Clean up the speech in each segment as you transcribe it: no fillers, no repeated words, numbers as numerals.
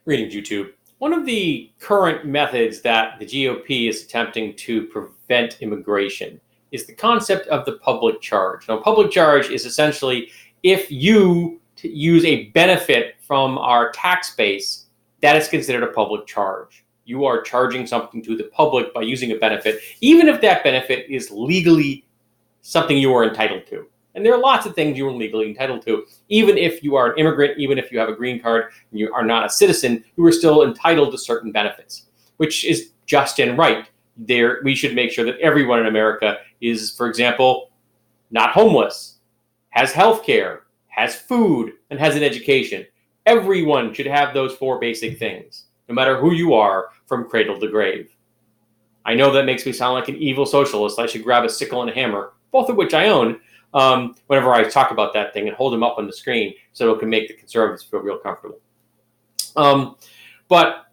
Reading YouTube. One of the current methods that the GOP is attempting to prevent immigration is the concept of the public charge. Now, public charge is essentially if you use a benefit from our tax base, that is considered a public charge. You are charging something to the public by using a benefit, even if that benefit is legally something you are entitled to. And there are lots of things you are legally entitled to. Even if you are an immigrant, even if you have a green card, and you are not a citizen, you are still entitled to certain benefits, which is just and right. We should make sure that everyone in America is, for example, not homeless, has health care, has food, and has an education. Everyone should have those four basic things, no matter who you are, from cradle to grave. I know that makes me sound like an evil socialist. I should grab a sickle and a hammer, both of which I own, whenever I talk about that thing and hold them up on the screen so it can make the conservatives feel real comfortable. But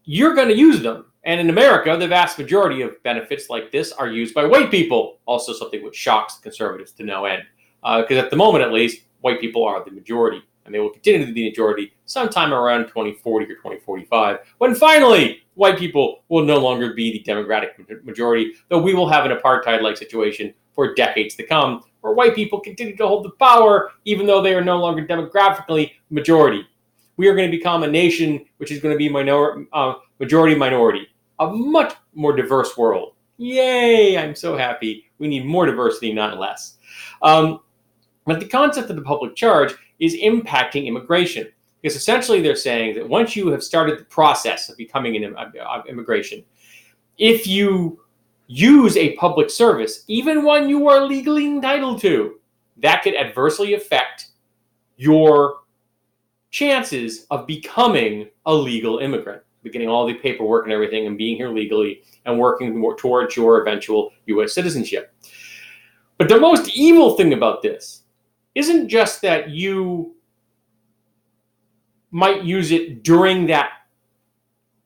you're going to use them. And in America, the vast majority of benefits like this are used by white people, also something which shocks the conservatives to no end. Because at the moment, at least, white people are the majority. And they will continue to be the majority sometime around 2040 or 2045, when finally white people will no longer be the democratic majority, though we will have an apartheid-like situation for decades to come, where white people continue to hold the power, even though they are no longer demographically majority. We are going to become a nation which is going to be majority-minority, a much more diverse world. Yay! I'm so happy. We need more diversity, not less. But the concept of the public charge is impacting immigration, because essentially they're saying that once you have started the process of becoming an immigration, if you use a public service, even one you are legally entitled to, that could adversely affect your chances of becoming a legal immigrant, beginning all the paperwork and everything and being here legally and working more towards your eventual U.S. citizenship. But the most evil thing about this isn't just that you might use it during that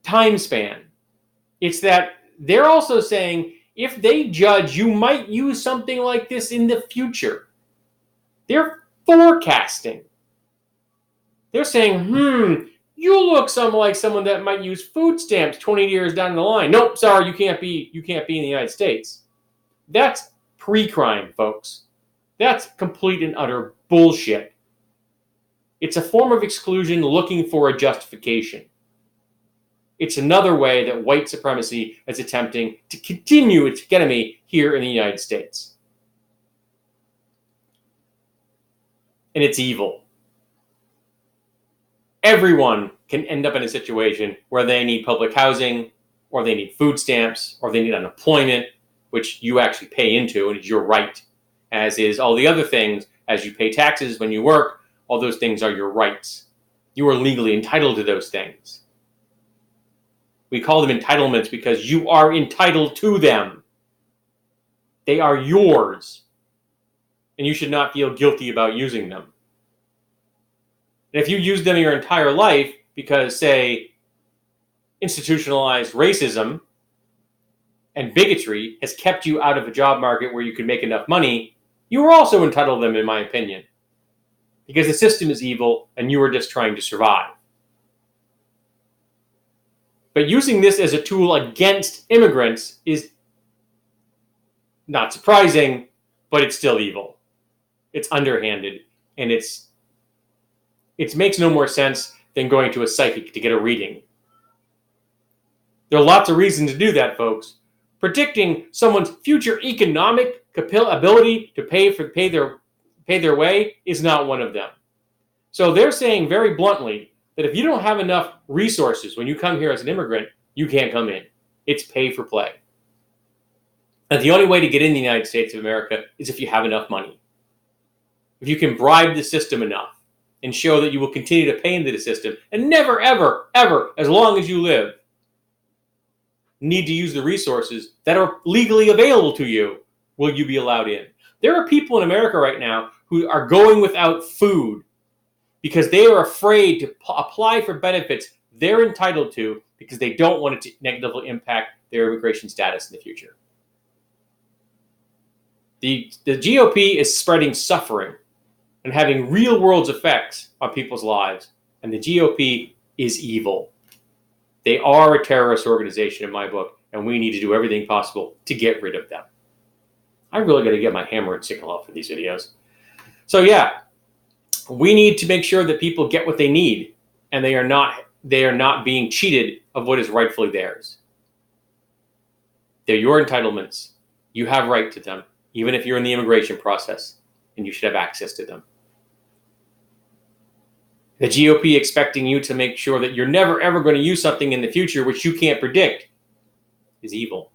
time span. It's that they're also saying if they judge you might use something like this in the future, they're forecasting. They're saying, you look something like someone that might use food stamps 20 years down the line. Nope, sorry, you can't be in the United States. That's pre-crime, folks. That's complete and utter bullshit. It's a form of exclusion looking for a justification. It's another way that white supremacy is attempting to continue its hegemony here in the United States. And it's evil. Everyone can end up in a situation where they need public housing, or they need food stamps, or they need unemployment, which you actually pay into, and it's your right. As is all the other things, as you pay taxes when you work, all those things are your rights. You are legally entitled to those things. We call them entitlements because you are entitled to them. They are yours. And you should not feel guilty about using them. And if you use them your entire life because, say, institutionalized racism and bigotry has kept you out of a job market where you can make enough money, you are also entitled to them, in my opinion. Because the system is evil and you are just trying to survive. But using this as a tool against immigrants is not surprising, but it's still evil. It's underhanded, and it makes no more sense than going to a psychic to get a reading. There are lots of reasons to do that, folks. Predicting someone's future economic ability to pay their way is not one of them. So they're saying very bluntly that if you don't have enough resources when you come here as an immigrant, you can't come in. It's pay for play. And the only way to get in the United States of America is if you have enough money. If you can bribe the system enough and show that you will continue to pay into the system and never, ever, ever, as long as you live, need to use the resources that are legally available to you, will you be allowed in? There are people in America right now who are going without food because they are afraid to apply for benefits they're entitled to because they don't want it to negatively impact their immigration status in the future. The GOP is spreading suffering and having real world effects on people's lives, and the GOP is evil. They are a terrorist organization in my book, and we need to do everything possible to get rid of them. I really got to get my hammer and sickle out for these videos. So yeah, we need to make sure that people get what they need, and they are not being cheated of what is rightfully theirs. They're your entitlements. You have right to them, even if you're in the immigration process, and you should have access to them. The GOP expecting you to make sure that you're never, ever going to use something in the future which you can't predict is evil.